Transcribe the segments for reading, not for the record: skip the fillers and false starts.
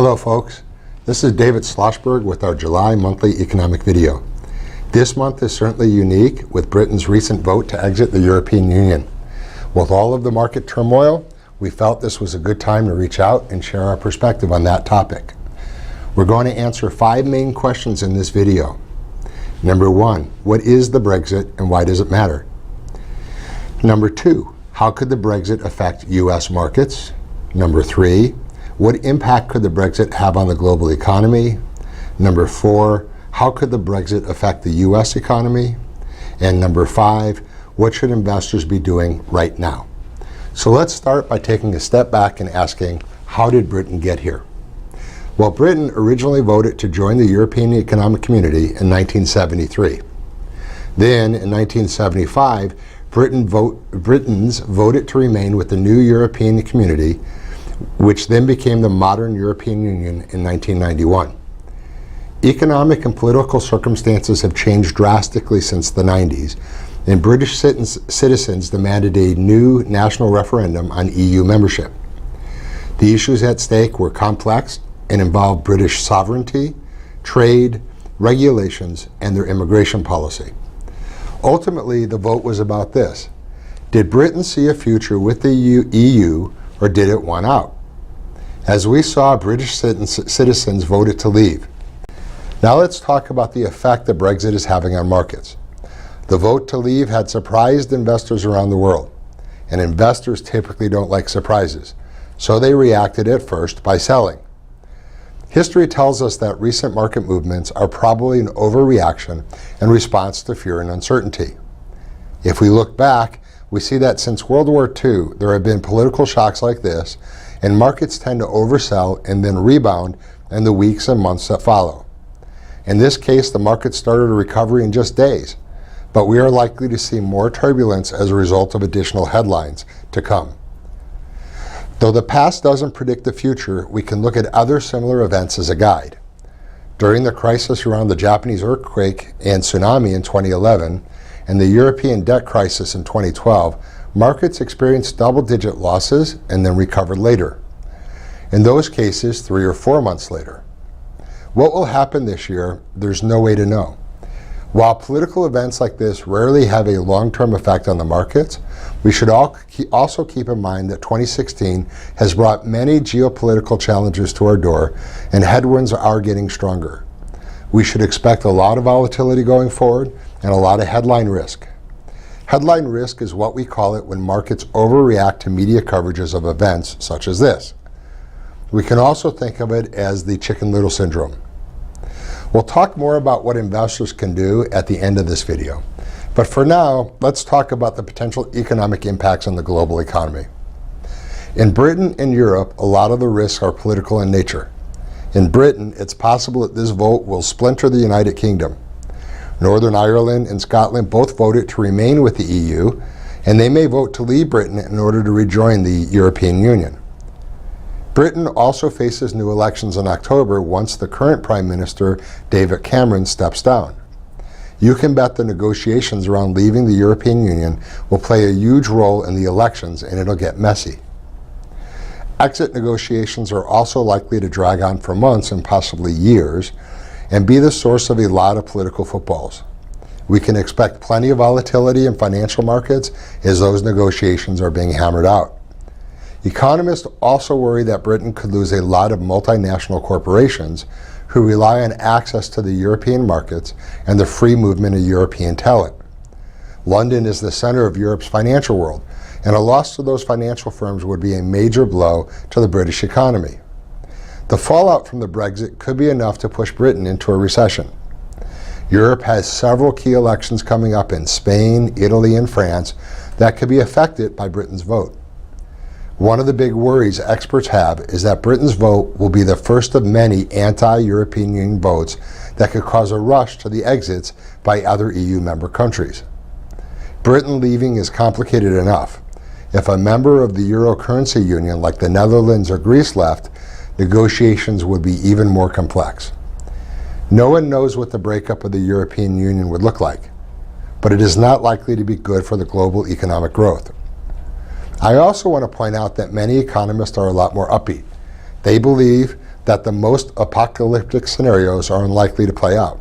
Hello folks, this is David Schlossberg with our July monthly economic video. This month is certainly unique with Britain's recent vote to exit the European Union. With all of the market turmoil, we felt this was a good time to reach out and share our perspective on that topic. We're going to answer 5 main questions in this video. Number 1, what is the Brexit and why does it matter? Number 2, how could the Brexit affect U.S. markets? Number 3, what impact could the Brexit have on the global economy? Number 4, how could the Brexit affect the U.S. economy? And number 5, what should investors be doing right now? So let's start by taking a step back and asking, how did Britain get here? Well, Britain originally voted to join the European Economic Community in 1973. Then, in 1975, Britons voted to remain with the new European Community, which then became the modern European Union in 1991. Economic and political circumstances have changed drastically since the 90s, and British citizens demanded a new national referendum on EU membership. The issues at stake were complex and involved British sovereignty, trade, regulations, and their immigration policy. Ultimately, the vote was about this: did Britain see a future with the EU, or did it want out? As we saw, British citizens voted to leave. Now let's talk about the effect that Brexit is having on markets. The vote to leave had surprised investors around the world, and investors typically don't like surprises, so they reacted at first by selling. History tells us that recent market movements are probably an overreaction in response to fear and uncertainty. If we look back, we see that since World War II, there have been political shocks like this, and markets tend to oversell and then rebound in the weeks and months that follow. In this case, the market started a recovery in just days, but we are likely to see more turbulence as a result of additional headlines to come. Though the past doesn't predict the future, we can look at other similar events as a guide. During the crisis around the Japanese earthquake and tsunami in 2011, and the European debt crisis in 2012, markets experienced double-digit losses and then recovered later. In those cases, 3 or 4 months later. What will happen this year, there's no way to know. While political events like this rarely have a long-term effect on the markets, we should also keep in mind that 2016 has brought many geopolitical challenges to our door, and headwinds are getting stronger. We should expect a lot of volatility going forward and a lot of headline risk. Headline risk is what we call it when markets overreact to media coverages of events such as this. We can also think of it as the Chicken Little syndrome. We'll talk more about what investors can do at the end of this video. But for now, let's talk about the potential economic impacts on the global economy. In Britain and Europe, a lot of the risks are political in nature. In Britain, it's possible that this vote will splinter the United Kingdom. Northern Ireland and Scotland both voted to remain with the EU, and they may vote to leave Britain in order to rejoin the European Union. Britain also faces new elections in October once the current Prime Minister, David Cameron, steps down. You can bet the negotiations around leaving the European Union will play a huge role in the elections, and it'll get messy. Exit negotiations are also likely to drag on for months and possibly years, and be the source of a lot of political footballs. We can expect plenty of volatility in financial markets as those negotiations are being hammered out. Economists also worry that Britain could lose a lot of multinational corporations who rely on access to the European markets and the free movement of European talent. London is the center of Europe's financial world, and a loss to those financial firms would be a major blow to the British economy. The fallout from the Brexit could be enough to push Britain into a recession. Europe has several key elections coming up in Spain, Italy, and France that could be affected by Britain's vote. One of the big worries experts have is that Britain's vote will be the first of many anti-European Union votes that could cause a rush to the exits by other EU member countries. Britain leaving is complicated enough. If a member of the Euro currency union like the Netherlands or Greece left, negotiations would be even more complex. No one knows what the breakup of the European Union would look like, but it is not likely to be good for the global economic growth. I also want to point out that many economists are a lot more upbeat. They believe that the most apocalyptic scenarios are unlikely to play out.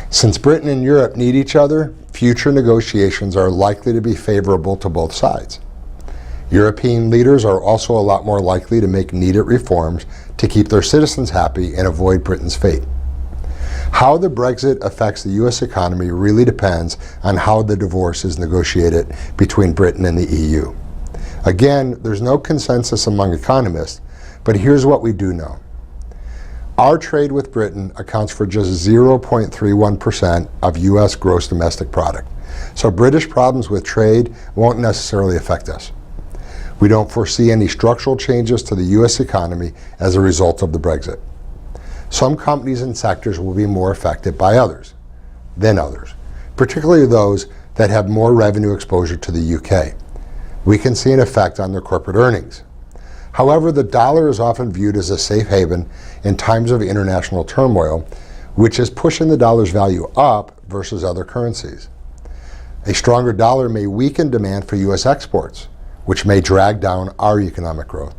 Since Britain and Europe need each other, future negotiations are likely to be favorable to both sides. European leaders are also a lot more likely to make needed reforms to keep their citizens happy and avoid Britain's fate. How the Brexit affects the U.S. economy really depends on how the divorce is negotiated between Britain and the EU. Again, there's no consensus among economists, but here's what we do know. Our trade with Britain accounts for just 0.31% of U.S. gross domestic product. So British problems with trade won't necessarily affect us. We don't foresee any structural changes to the U.S. economy as a result of the Brexit. Some companies and sectors will be more affected than others, particularly those that have more revenue exposure to the UK. We can see an effect on their corporate earnings. However, the dollar is often viewed as a safe haven in times of international turmoil, which is pushing the dollar's value up versus other currencies. A stronger dollar may weaken demand for U.S. exports, which may drag down our economic growth.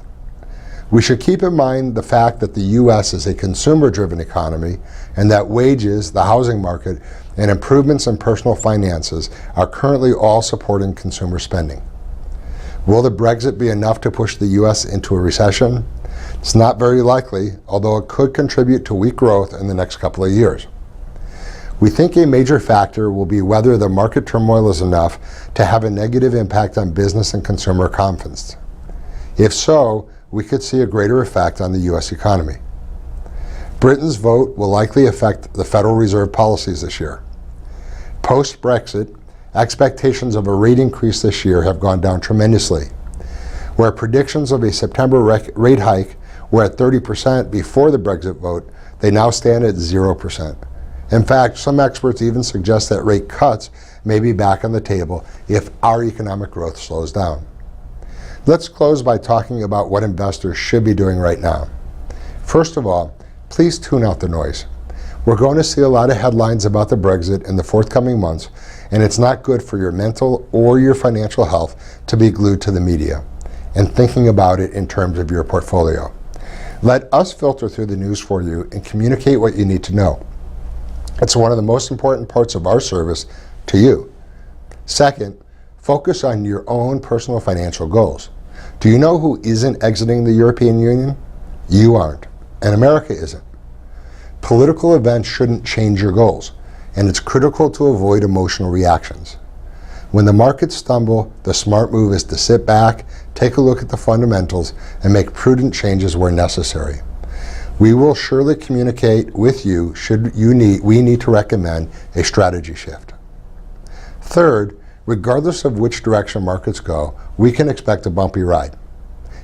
We should keep in mind the fact that the U.S. is a consumer-driven economy and that wages, the housing market, and improvements in personal finances are currently all supporting consumer spending. Will the Brexit be enough to push the U.S. into a recession? It's not very likely, although it could contribute to weak growth in the next couple of years. We think a major factor will be whether the market turmoil is enough to have a negative impact on business and consumer confidence. If so, we could see a greater effect on the U.S. economy. Britain's vote will likely affect the Federal Reserve policies this year. Post-Brexit, expectations of a rate increase this year have gone down tremendously. Where predictions of a September rate hike were at 30% before the Brexit vote, they now stand at 0%. In fact, some experts even suggest that rate cuts may be back on the table if our economic growth slows down. Let's close by talking about what investors should be doing right now. First of all, please tune out the noise. We're going to see a lot of headlines about the Brexit in the forthcoming months, and it's not good for your mental or your financial health to be glued to the media and thinking about it in terms of your portfolio. Let us filter through the news for you and communicate what you need to know. It's one of the most important parts of our service to you. Second, focus on your own personal financial goals. Do you know who isn't exiting the European Union? You aren't, and America isn't. Political events shouldn't change your goals, and it's critical to avoid emotional reactions. When the markets stumble, the smart move is to sit back, take a look at the fundamentals, and make prudent changes where necessary. We will surely communicate with you should we need to recommend a strategy shift. Third, regardless of which direction markets go, we can expect a bumpy ride.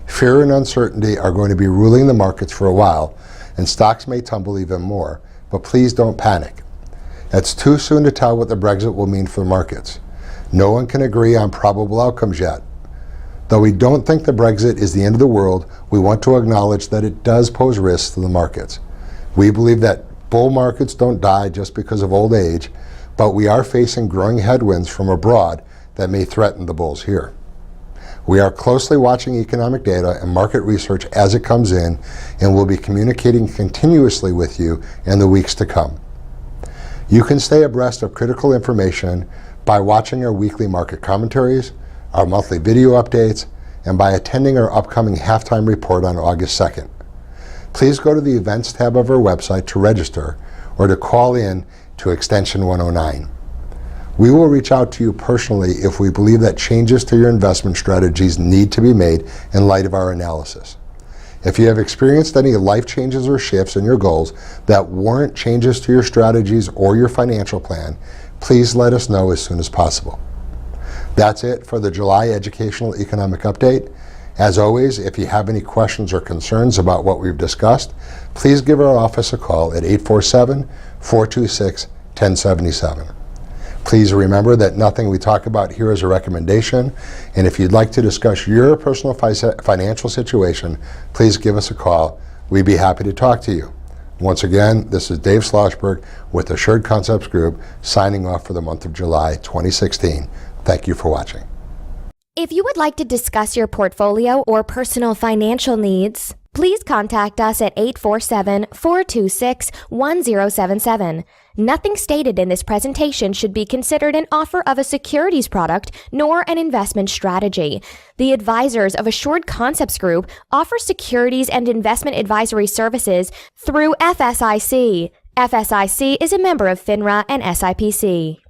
Fear and uncertainty are going to be ruling the markets for a while, and stocks may tumble even more, but please don't panic. It's too soon to tell what the Brexit will mean for the markets. No one can agree on probable outcomes yet. Though we don't think the Brexit is the end of the world, we want to acknowledge that it does pose risks to the markets. We believe that bull markets don't die just because of old age, but we are facing growing headwinds from abroad that may threaten the bulls here. We are closely watching economic data and market research as it comes in, and will be communicating continuously with you in the weeks to come. You can stay abreast of critical information by watching our weekly market commentaries, our monthly video updates, and by attending our upcoming halftime report on August 2nd. Please go to the events tab of our website to register or to call in to extension 109. We will reach out to you personally if we believe that changes to your investment strategies need to be made in light of our analysis. If you have experienced any life changes or shifts in your goals that warrant changes to your strategies or your financial plan, please let us know as soon as possible. That's it for the July Educational Economic Update. As always, if you have any questions or concerns about what we've discussed, please give our office a call at 847-426-1077. Please remember that nothing we talk about here is a recommendation, and if you'd like to discuss your personal financial situation, please give us a call. We'd be happy to talk to you. Once again, this is Dave Schlossberg with Assured Concepts Group, signing off for the month of July 2016. Thank you for watching. If you would like to discuss your portfolio or personal financial needs, Please contact us at 847-426-1077. Nothing stated in this presentation should be considered an offer of a securities product nor an investment strategy. The advisors of Assured Concepts Group offer securities and investment advisory services through FSIC. FSIC is a member of FINRA and SIPC.